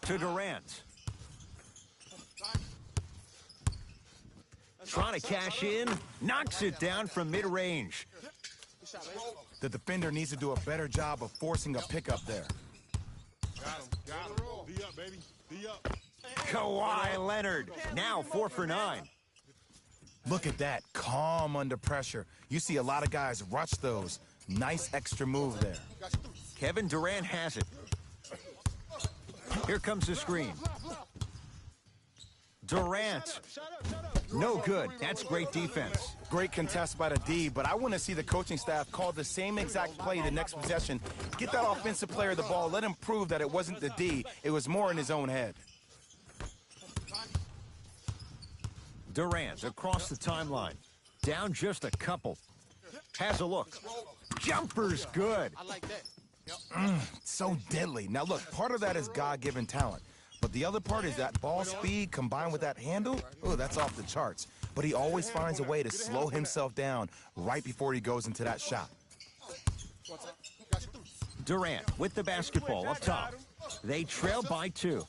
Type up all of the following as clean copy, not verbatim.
To Durant. Trying to cash in, knocks it down from mid-range. The defender needs to do a better job of forcing a pickup there. Got him. D up, baby. D up. Kawhi Leonard, now 4 for 9. Look at that, calm under pressure. You see a lot of guys rush those. Nice extra move there. Kevin Durant has it. Here comes the screen. Durant. No good. That's great defense. Great contest by the D, but I want to see the coaching staff call the same exact play the next possession. Get that offensive player the ball. Let him prove that it wasn't the D. It was more in his own head. Durant across the timeline. Down just a couple. Has a look. Jumper's good. I like that. So deadly. Now look, part of that is God-given talent. But the other part is that ball speed combined with that handle. Oh, that's off the charts. But he always finds a way to slow himself down right before he goes into that shot. Durant with the basketball up top. They trail by 2.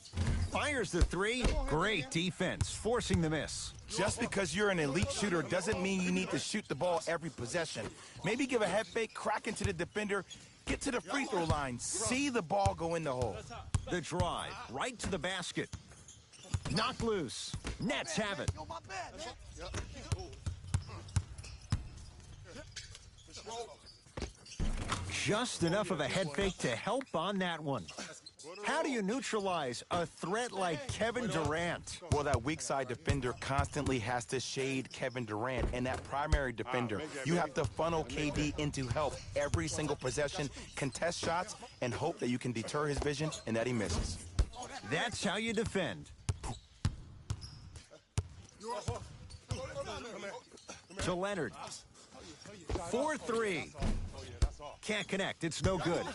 Fires the 3. Great defense, forcing the miss. Just because you're an elite shooter doesn't mean you need to shoot the ball every possession. Maybe give a head fake, crack into the defender, get to the free throw line, see the ball go in the hole. The drive, right to the basket. Knocked loose. Nets have it. Just enough of a head fake to help on that one. How do you neutralize a threat like Kevin Durant? Well, that weak side defender constantly has to shade Kevin Durant, and that primary defender, you have to funnel KD into help every single possession, contest shots, and hope that you can deter his vision and that he misses. That's how you defend. To Leonard. 4-3. Can't connect. It's no good.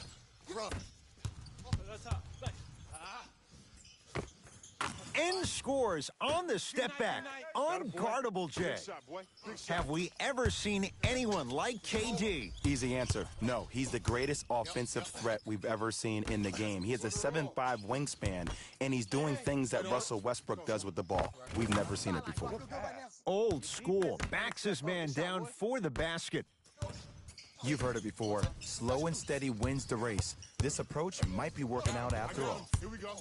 End scores on the step back. Unguardable, Jay. Have we ever seen anyone like KD? Easy answer. No, he's the greatest offensive threat we've ever seen in the game. He has a 7'5" wingspan, and he's doing things that Russell Westbrook does with the ball. We've never seen it before. Old school. Backs his man down for the basket. You've heard it before. Slow and steady wins the race. This approach might be working out after all. Here we go.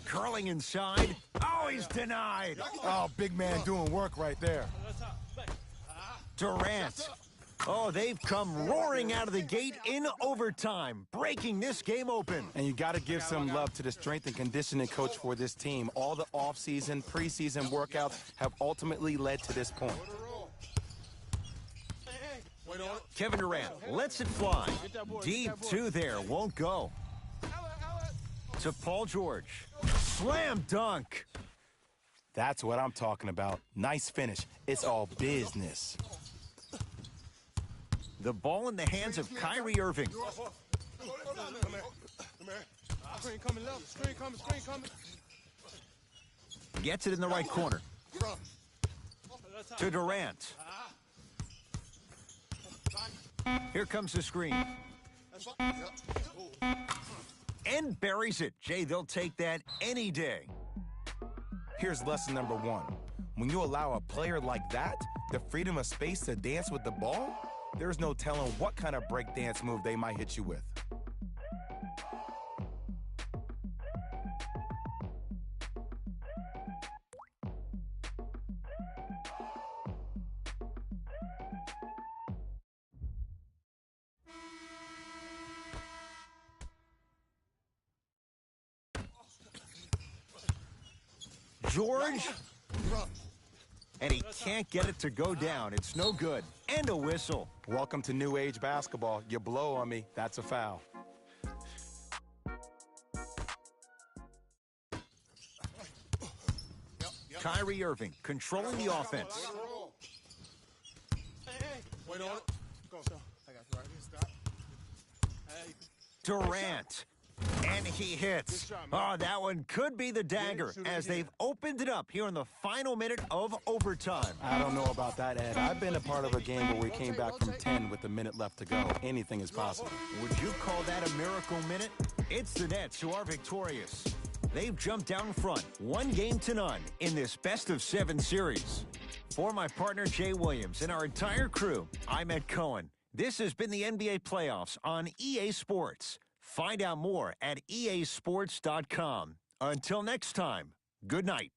Curling inside. Oh, he's denied. Oh, big man doing work right there. Durant. Oh, they've come roaring out of the gate in overtime, breaking this game open. And you got to give some love to the strength and conditioning coach for this team. All the off-season, preseason workouts have ultimately led to this point. Kevin Durant lets it fly. Deep 2 there, won't go. To Paul George. Slam dunk. That's what I'm talking about. Nice finish. It's all business. The ball in the hands of Kyrie Irving. Screen coming left. Screen coming. Gets it in the right corner. To Durant. Here comes the screen. And buries it. Jay, they'll take that any day. Here's lesson number 1. When you allow a player like that the freedom of space to dance with the ball, there's no telling what kind of breakdance move they might hit you with. George, and he can't get it to go down. It's no good. And a whistle. Welcome to new age basketball. You blow on me, that's a foul. Kyrie Irving controlling the offense. Wait on it. Go. I got you right here. Stop. Durant. And he hits. Oh, that one could be the dagger as they've opened it up here in the final minute of overtime. I don't know about that, Ed. I've been a part of a game where we came back from 10 with a minute left to go. Anything is possible. Would you call that a miracle minute? It's the Nets who are victorious. They've jumped down front 1-0 in this best-of-7 series. For my partner Jay Williams and our entire crew, I'm Ed Cohen. This has been the NBA playoffs on EA Sports. Find out more at easports.com. Until next time, good night.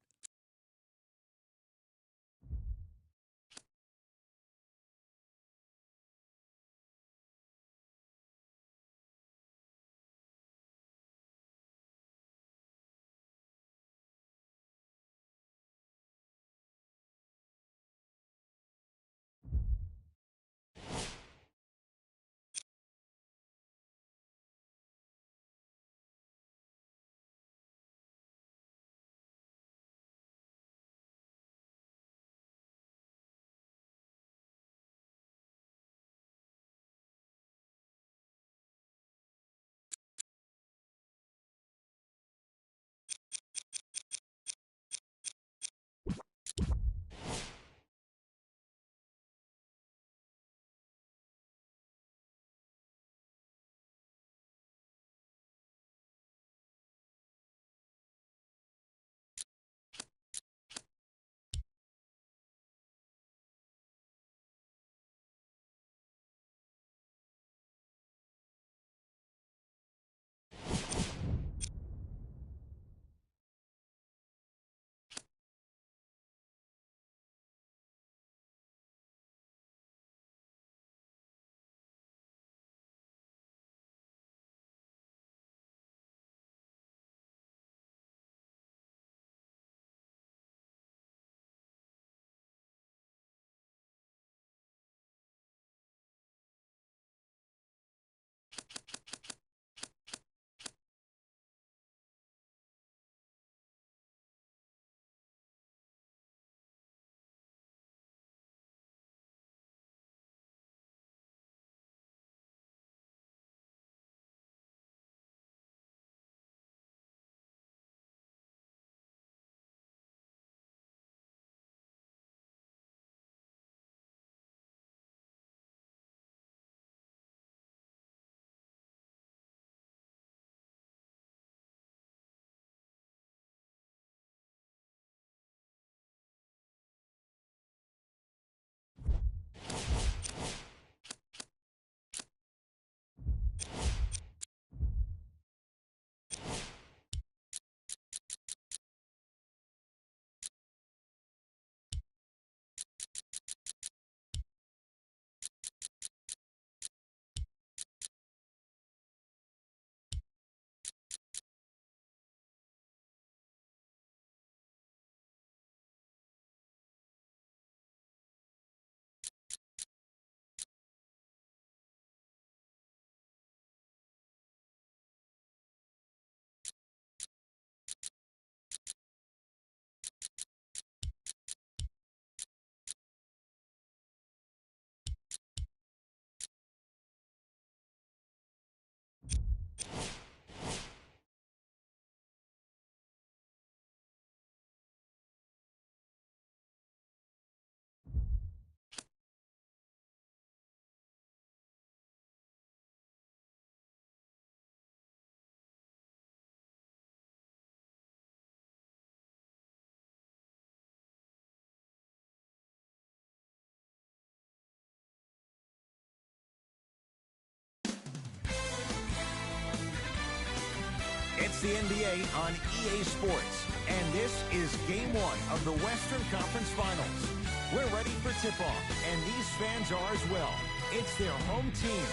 It's the NBA on EA Sports, and this is Game 1 of the Western Conference Finals. We're ready for tip-off, and these fans are as well. It's their home team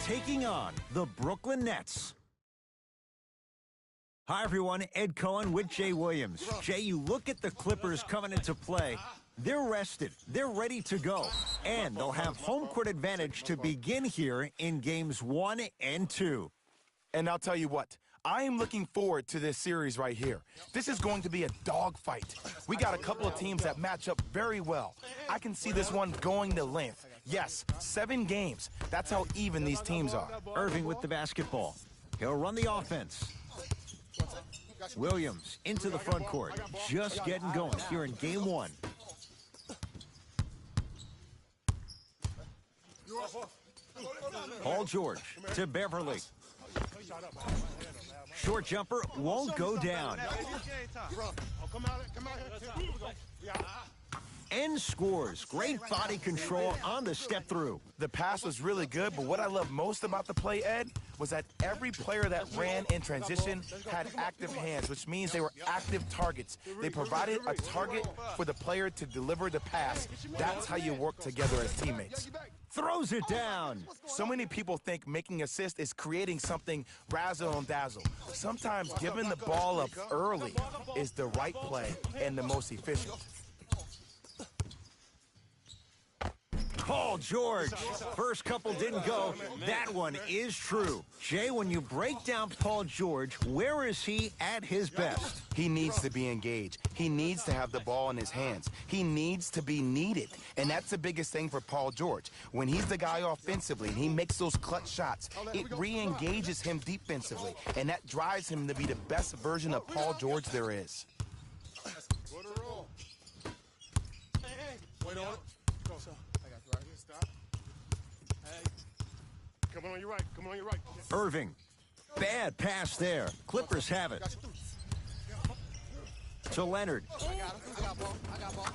taking on the Brooklyn Nets. Hi, everyone. Ed Cohen with Jay Williams. Jay, you look at the Clippers coming into play. They're rested. They're ready to go. And they'll have home court advantage to begin here in Games 1 and 2. And I'll tell you what, I am looking forward to this series right here. This is going to be a dogfight. We got a couple of teams that match up very well. I can see this one going to length. Yes, 7 games. That's how even these teams are. Irving with the basketball. He'll run the offense. Williams into the front court. Just getting going here in game one. Paul George to Beverly. Short jumper won't go down. And scores. Great body control on the step through. The pass was really good, but what I love most about the play, Ed, was that every player that ran in transition had active hands, which means they were active targets. They provided a target for the player to deliver the pass. That's how you work together as teammates. Throws it down. So many people think making assist is creating something razzle and dazzle. Sometimes giving the ball up early is the right play and the most efficient. Paul George. First couple didn't go. That one is true. Jay, when you break down Paul George, where is he at his best? He needs to be engaged. He needs to have the ball in his hands. He needs to be needed. And that's the biggest thing for Paul George. When he's the guy offensively and he makes those clutch shots, it re-engages him defensively. And that drives him to be the best version of Paul George there is. Wait on it. Go, sir. I got you right here. Stop. Hey. Come on your right. Come on your right. Irving. Bad pass there. Clippers have it. To Leonard.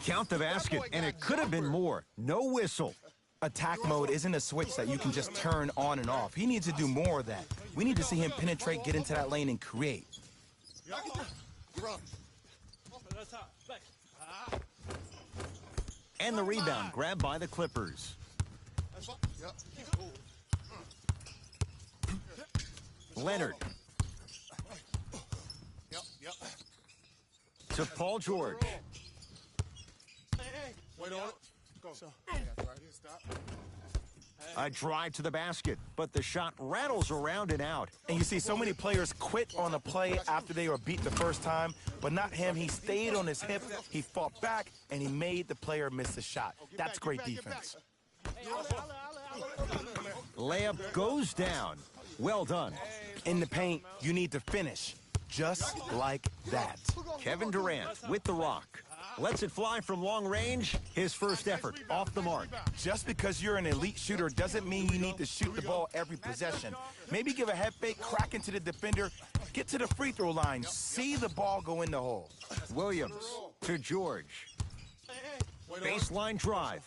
Count the basket, and it could have been more. No whistle. Attack mode isn't a switch that you can just turn on and off. He needs to do more of that. We need to see him penetrate, get into that lane, and create. And the rebound grabbed by the Clippers. Leonard. To Paul George. Wait on it. Go, sir. I got you right here. Stop. A drive to the basket, but the shot rattles around and out. And you see so many players quit on a play after they were beat the first time, but not him. He stayed on his hip, he fought back, and he made the player miss the shot. That's great defense. Layup goes down. Well done. In the paint, you need to finish, just like that. Kevin Durant with the rock. Lets it fly from long range. His first effort off the mark. Just because you're an elite shooter doesn't mean you need to shoot the ball every possession. Maybe give a head fake, crack into the defender, get to the free throw line, see the ball go in the hole. Williams to George. Baseline drive.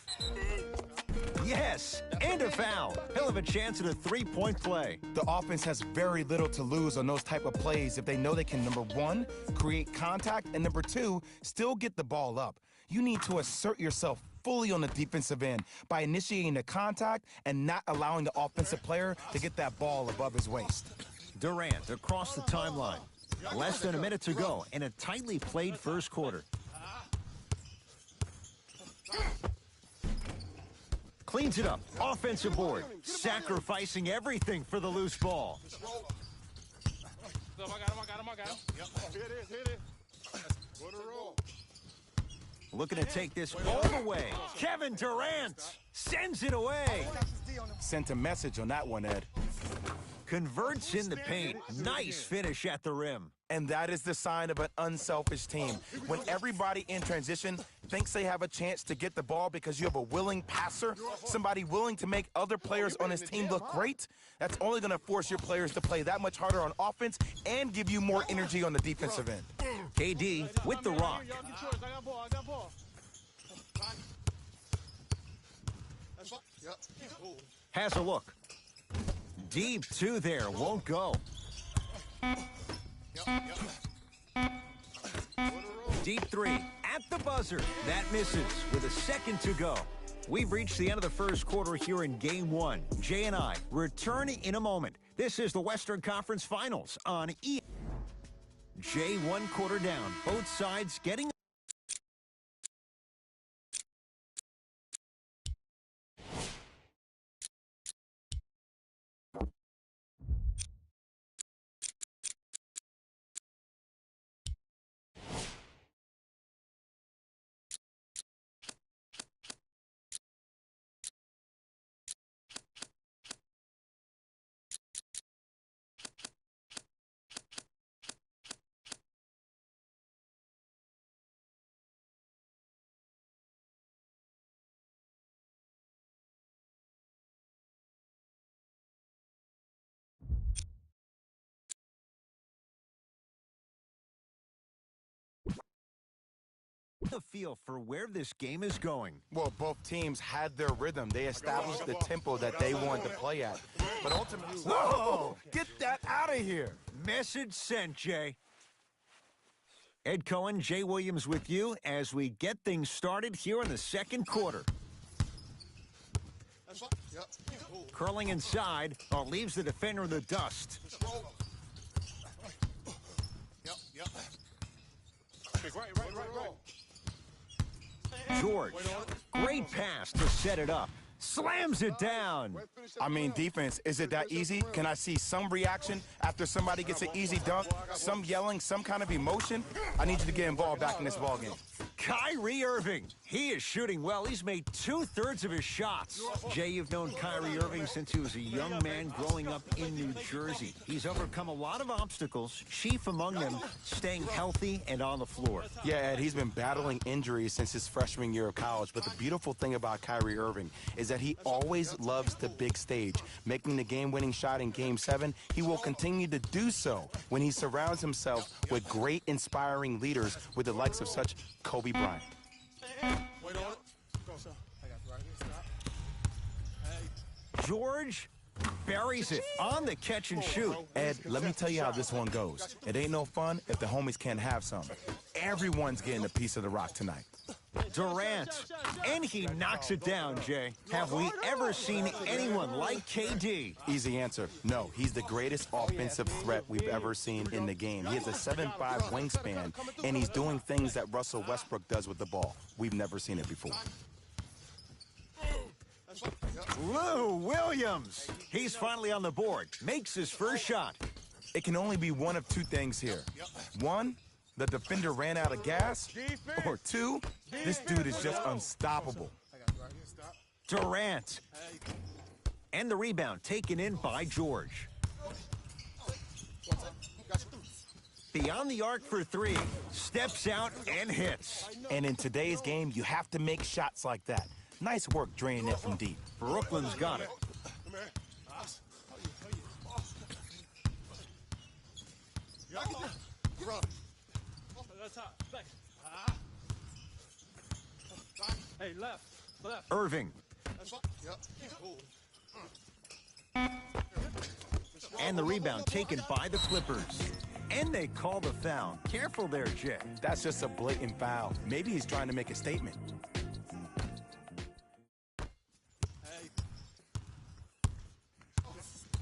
Yes, and a foul. He'll have a chance at a three-point play. The offense has very little to lose on those type of plays if they know they can, number one, create contact, and number two, still get the ball up. You need to assert yourself fully on the defensive end by initiating the contact and not allowing the offensive player to get that ball above his waist. Durant across the timeline. Less than a minute to go in a tightly played first quarter. Cleans it up. Offensive board. Sacrificing everything for the loose ball. I got him. Yep. Hit it. Go to the roll. Looking to take this all the way. Kevin Durant sends it away. Sent a message on that one, Ed. Converts in the paint. Nice finish at the rim. And that is the sign of an unselfish team. When everybody in transition thinks they have a chance to get the ball because you have a willing passer, somebody willing to make other players on his team look great, that's only going to force your players to play that much harder on offense and give you more energy on the defensive end. KD with the rock. I got ball. Has a look. Deep two there. Won't go. Deep three at the buzzer. That misses with a second to go. We've reached the end of the first quarter here in Game 1. Jay and I return in a moment. This is the Western Conference Finals on E. Jay 1 quarter down. Both sides getting a feel for where this game is going. Well, both teams had their rhythm. They established the tempo that they wanted to play at. But ultimately, whoa! Get that out of here! Message sent, Jay. Ed Cohen, Jay Williams with you as we get things started here in the second quarter. Curling inside, leaves the defender in the dust. George, great pass to set it up. Slams it down. I mean, defense, is it that easy? Can I see some reaction after somebody gets an easy dunk? Some yelling, some kind of emotion? I need you to get involved back in this ballgame. Kyrie Irving, he is shooting well. He's made 2/3 of his shots. Jay, you've known Kyrie Irving since he was a young man growing up in New Jersey. He's overcome a lot of obstacles, chief among them staying healthy and on the floor. Yeah, Ed, he's been battling injuries since his freshman year of college, but the beautiful thing about Kyrie Irving is that he always loves the big stage. Making the game-winning shot in Game 7, he will continue to do so when he surrounds himself with great, inspiring leaders with the likes of such Kobe Bryant. George buries it on the catch and shoot. Ed, let me tell you how this one goes. It ain't no fun if the homies can't have some. Everyone's getting a piece of the rock tonight. Durant, and he knocks it down, Jay. Have we ever seen anyone like KD? Easy answer. No, he's the greatest offensive threat we've ever seen in the game. He has a 7'5" wingspan, and he's doing things that Russell Westbrook does with the ball. We've never seen it before. Lou Williams, he's finally on the board, makes his first shot. It can only be one of two things here. One, the defender ran out of gas, or two, this dude is just unstoppable. Durant. And the rebound taken in by George. Beyond the arc for three. Steps out and hits. And in today's game, you have to make shots like that. Nice work draining it from deep. Brooklyn's got it. Hey, left. Irving. And the rebound taken by the Clippers. And they call the foul. Careful there, Jay. That's just a blatant foul. Maybe he's trying to make a statement.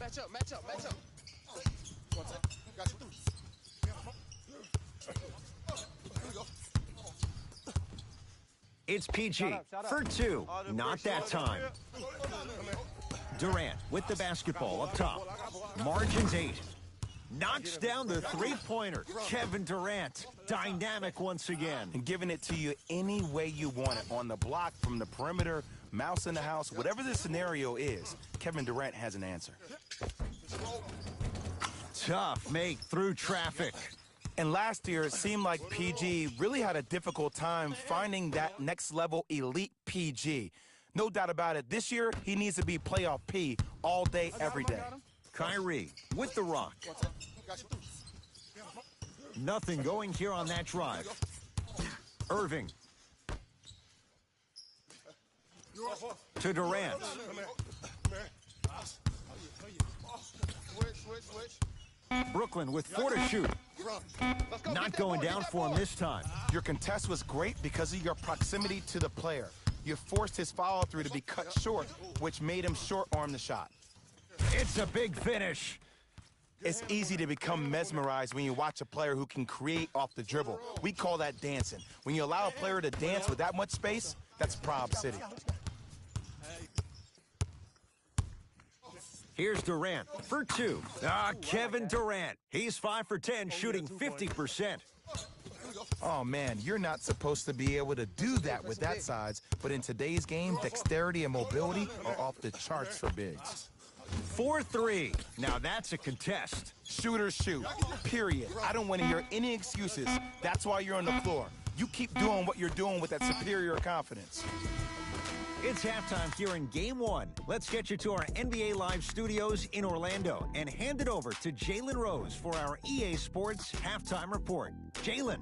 Match up. It's PG for two. Not that time. Durant with the basketball up top. Margins 8. Knocks down the three-pointer. Kevin Durant, dynamic once again. And giving it to you any way you want it. On the block, from the perimeter, mouse in the house, whatever the scenario is, Kevin Durant has an answer. Tough make through traffic. And last year, it seemed like PG really had a difficult time finding that next-level elite PG. No doubt about it, this year, he needs to be playoff P all day, every day. Kyrie with the rock. Nothing going here on that drive. Irving. To Durant. Brooklyn with 4 to shoot. Not going down for him this time. Your contest was great because of your proximity to the player. You forced his follow-through to be cut short, which made him short-arm the shot. It's a big finish. It's easy to become mesmerized when you watch a player who can create off the dribble. We call that dancing. When you allow a player to dance with that much space, that's Prob City. Here's Durant for 2. Kevin Durant. He's 5 for 10, shooting 50%. Oh, man, you're not supposed to be able to do that with that size, but in today's game, dexterity and mobility are off the charts for bigs. 4-3. Now that's a contest. Shooters shoot, period. I don't want to hear any excuses. That's why you're on the floor. You keep doing what you're doing with that superior confidence. It's halftime here in Game 1. Let's get you to our NBA Live studios in Orlando and hand it over to Jalen Rose for our EA Sports Halftime Report. Jalen.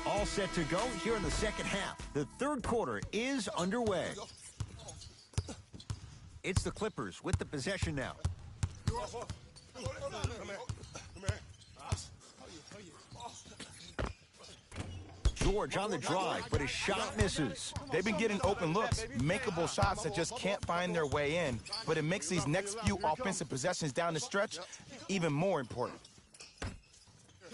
All set to go here in the second half. The third quarter is underway. It's the Clippers with the possession now. George on the drive, but his shot misses. They've been getting open looks, makeable shots that just can't find their way in, but it makes these next few offensive possessions down the stretch even more important.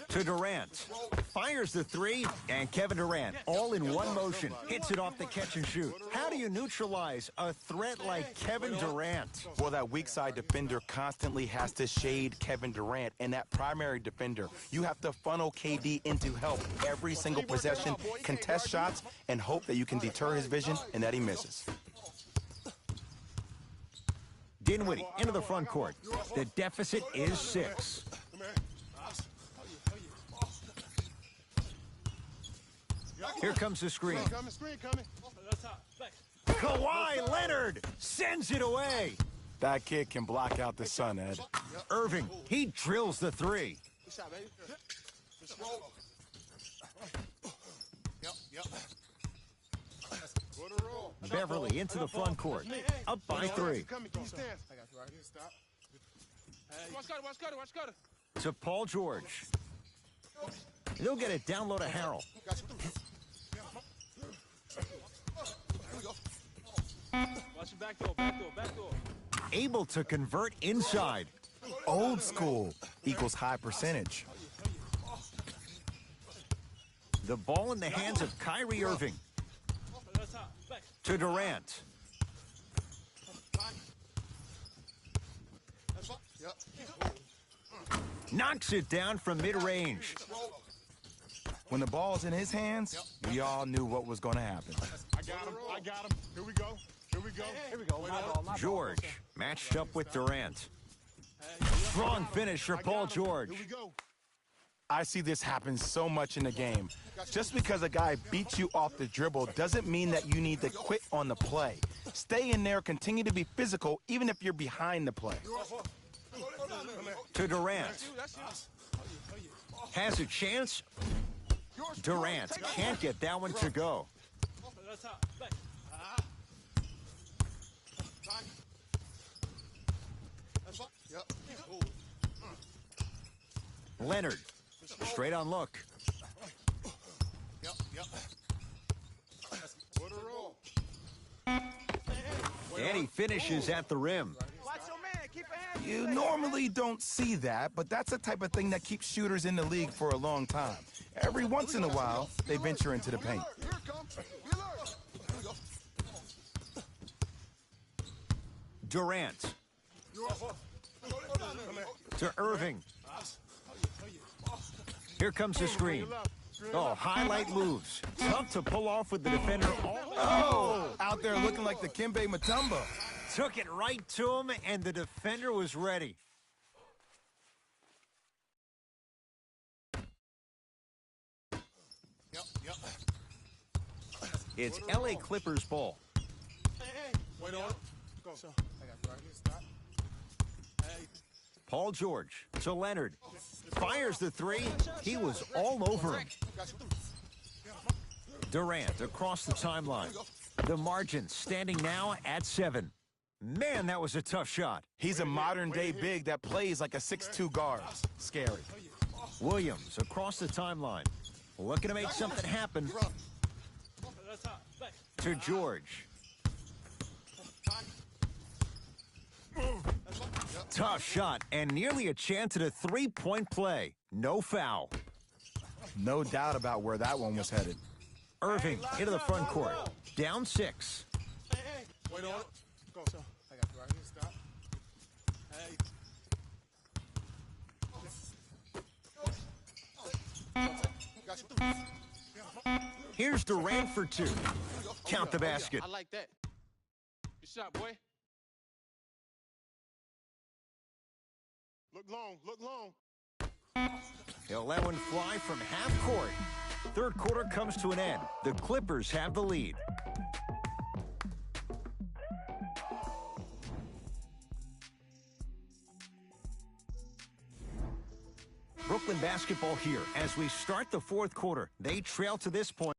To Durant. Fires the three, and Kevin Durant, all in one motion, hits it off the catch and shoot. How do you neutralize a threat like Kevin Durant? Well, that weak side defender constantly has to shade Kevin Durant, and that primary defender, you have to funnel KD into help every single possession, contest shots, and hope that you can deter his vision and that he misses. Dinwiddie into the front court. The deficit is 6. Here comes the screen. Kawhi Leonard sends it away. That kid can block out the sun, Ed. Irving, he drills the 3. Beverly into the front court. Up by 3. To Paul George. They'll get it down low to Harrell. Watch your back door. Able to convert inside. Old school equals high percentage. The ball in the hands of Kyrie Irving. To Durant. Knocks it down from mid-range. When the ball's in his hands, we all knew what was going to happen. I got him. Here we go. My ball. George matched up with Durant. Strong finish for Paul George. Here we go. I see this happen so much in the game. Just because a guy beats you off the dribble doesn't mean that you need to quit on the play. Stay in there, continue to be physical, even if you're behind the play. To Durant. Has a chance. Durant can't get that one to go. Leonard, straight on look. And he finishes at the rim. You normally don't see that, but that's the type of thing that keeps shooters in the league for a long time. Every once in a while, they venture into the paint. Durant. To Irving. Here comes the screen. Oh, highlight moves. Tough to pull off with the defender. Oh, out there looking like the Kimbe Mutombo. Took it right to him, and the defender was ready. It's LA Clippers ball. Wait on it. Go. Paul George to Leonard. Fires the 3. He was all over him. Durant across the timeline. The margin standing now at 7. Man, that was a tough shot. He's a modern-day big that plays like a 6'2 guard. Scary. Williams across the timeline. Looking to make something happen. To George. Tough shot and nearly a chance at a 3-point play. No foul. No doubt about where that one was headed. Irving into the front court. Down 6. Wait on it. Go. I got you right here. Stop. Here's Durant for 2. Count the basket. I like that. Good shot, boy. Look long. He'll let one fly from half court. Third quarter comes to an end. The Clippers have the lead. Brooklyn basketball here as we start the fourth quarter. They trail to this point.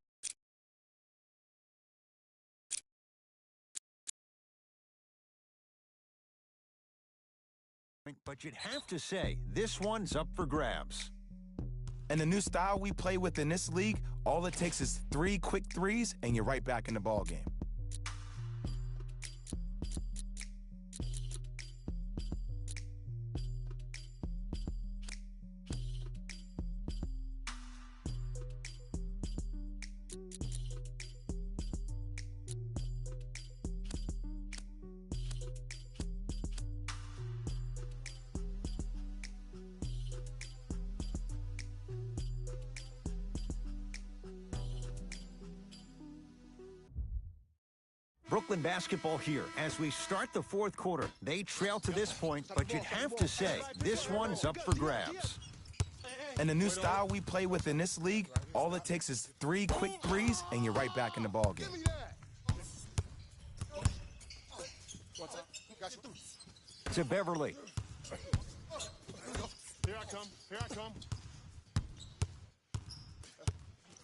But you'd have to say, this one's up for grabs. And the new style we play with in this league, all it takes is 3 quick threes, and you're right back in the ball game. Brooklyn basketball here as we start the fourth quarter. They trail to this point, but you'd have to say, this one's up for grabs. And the new style we play with in this league, all it takes is 3 quick threes, and you're right back in the ball game. To Beverly. Here I come. Here I come.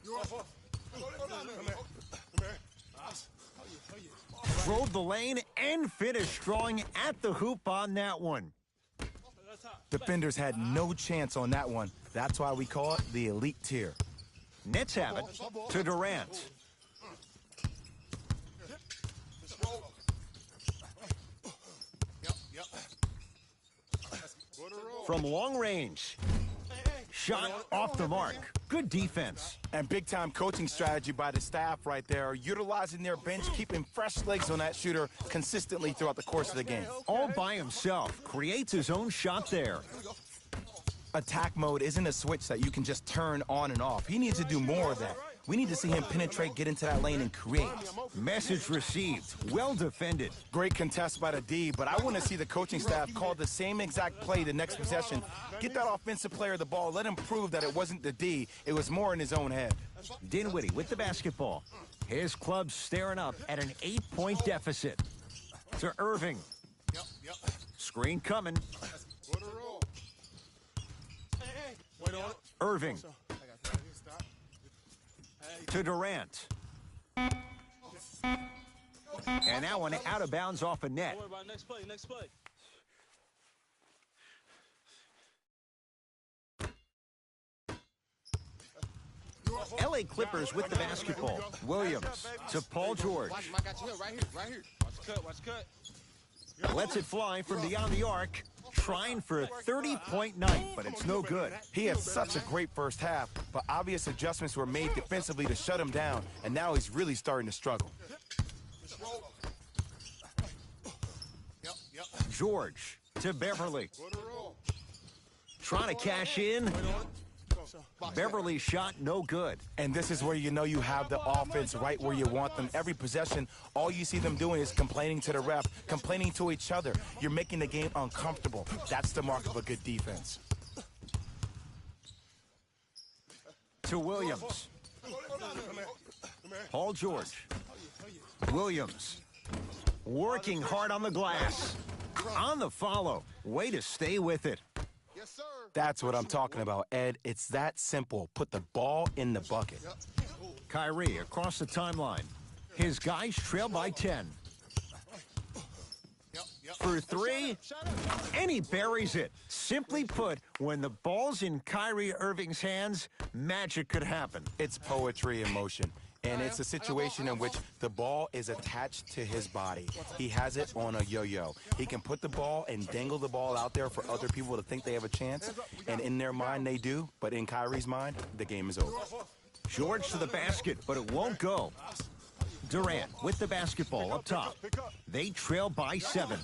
Come here. Drove the lane and finished drawing at the hoop on that one. Defenders had no chance on that one. That's why we call it the elite tier. Nets have it to Durant. From long range. Shot off the mark. Good defense. And big-time coaching strategy by the staff right there, utilizing their bench, keeping fresh legs on that shooter consistently throughout the course of the game. All by himself. Creates his own shot there. Attack mode isn't a switch that you can just turn on and off. He needs to do more of that. We need to see him penetrate, get into that lane, and create. Message received. Well defended. Great contest by the D, but I want to see the coaching staff call the same exact play the next possession. Get that offensive player the ball. Let him prove that it wasn't the D. It was more in his own head. Dinwiddie with the basketball. His club staring up at an 8-point deficit. To Irving. Screen coming. Irving. To Durant. And that one out of bounds off a net. Don't worry about it. Next play, next play. LA Clippers with the basketball. Williams to Paul George. Watch the cut, watch the cut. Lets it fly from beyond the arc. Trying for a 30-point night, but it's no good. He had such a great first half, but obvious adjustments were made defensively to shut him down, and now he's really starting to struggle. George to Beverly. Trying to cash in. Beverly's shot no good. And this is where you know you have the offense right where you want them. Every possession, all you see them doing is complaining to the ref, complaining to each other. You're making the game uncomfortable. That's the mark of a good defense. To Williams. Paul George. Williams. Working hard on the glass. On the follow. Way to stay with it. That's what I'm talking about, Ed. It's that simple. Put the ball in the bucket. Kyrie across the timeline. His guys trail by 10. For 3, and he buries it. Simply put, when the ball's in Kyrie Irving's hands, magic could happen. It's poetry in motion. And it's a situation in which the ball is attached to his body. He has it on a yo-yo. He can put the ball and dangle the ball out there for other people to think they have a chance. And in their mind, they do. But in Kyrie's mind, the game is over. George to the basket, but it won't go. Durant with the basketball up top. They trail by 7.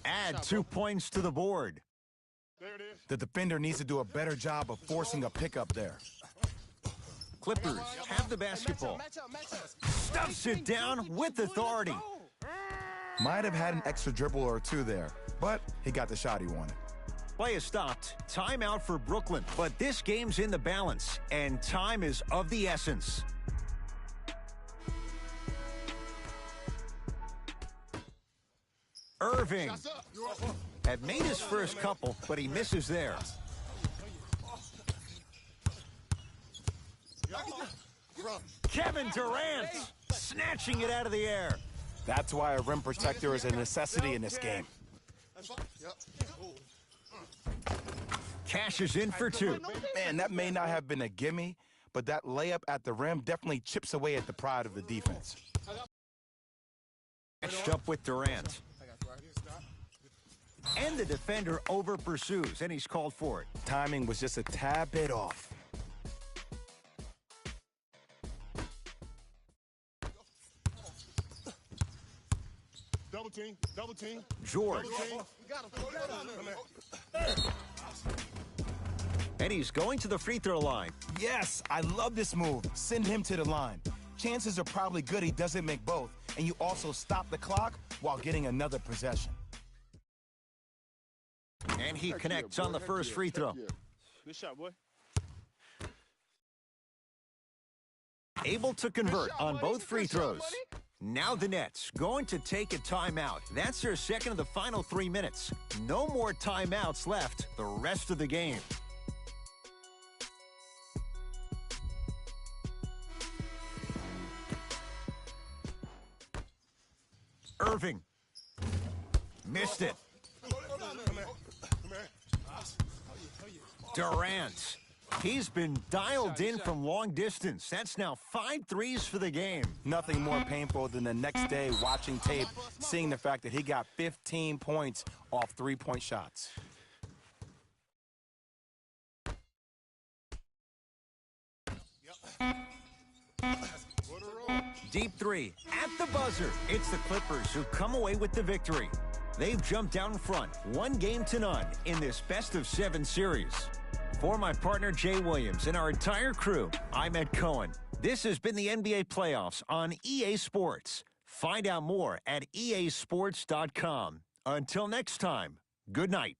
Add 2 points to the board. The defender needs to do a better job of forcing a pickup there. Clippers have the basketball. Stuffs it down with authority. Might have had an extra dribble or two there, but he got the shot he wanted. Play is stopped. Timeout for Brooklyn. But this game's in the balance, and time is of the essence. Irving Shots up. had made his first couple, but he misses there. Kevin Durant snatching it out of the air. That's why a rim protector is a necessity in this game. Cashes in for two. Man, that may not have been a gimme, but that layup at the rim definitely chips away at the pride of the defense. Matched up with Durant. And the defender over pursues, and he's called for it. Timing was just a tad bit off. Double team, double team. George. And he's going to the free throw line. Yes, I love this move. Send him to the line. Chances are probably good he doesn't make both, and you also stop the clock while getting another possession. And he connects on the first free throw. Good shot, boy. Able to convert on both free throws. Now the Nets going to take a timeout. That's their second of the final 3 minutes. No more timeouts left the rest of the game. Irving. Missed it. Durant. He's been dialed in from long distance. That's now 5 threes for the game. Nothing more painful than the next day watching tape, seeing the fact that he got 15 points off three-point shots. Deep three at the buzzer. It's the Clippers who come away with the victory. They've jumped down in front 1-0 in this best-of-7 series. For my partner Jay Williams and our entire crew, I'm Ed Cohen. This has been the NBA playoffs on EA Sports. Find out more at easports.com. Until next time, good night.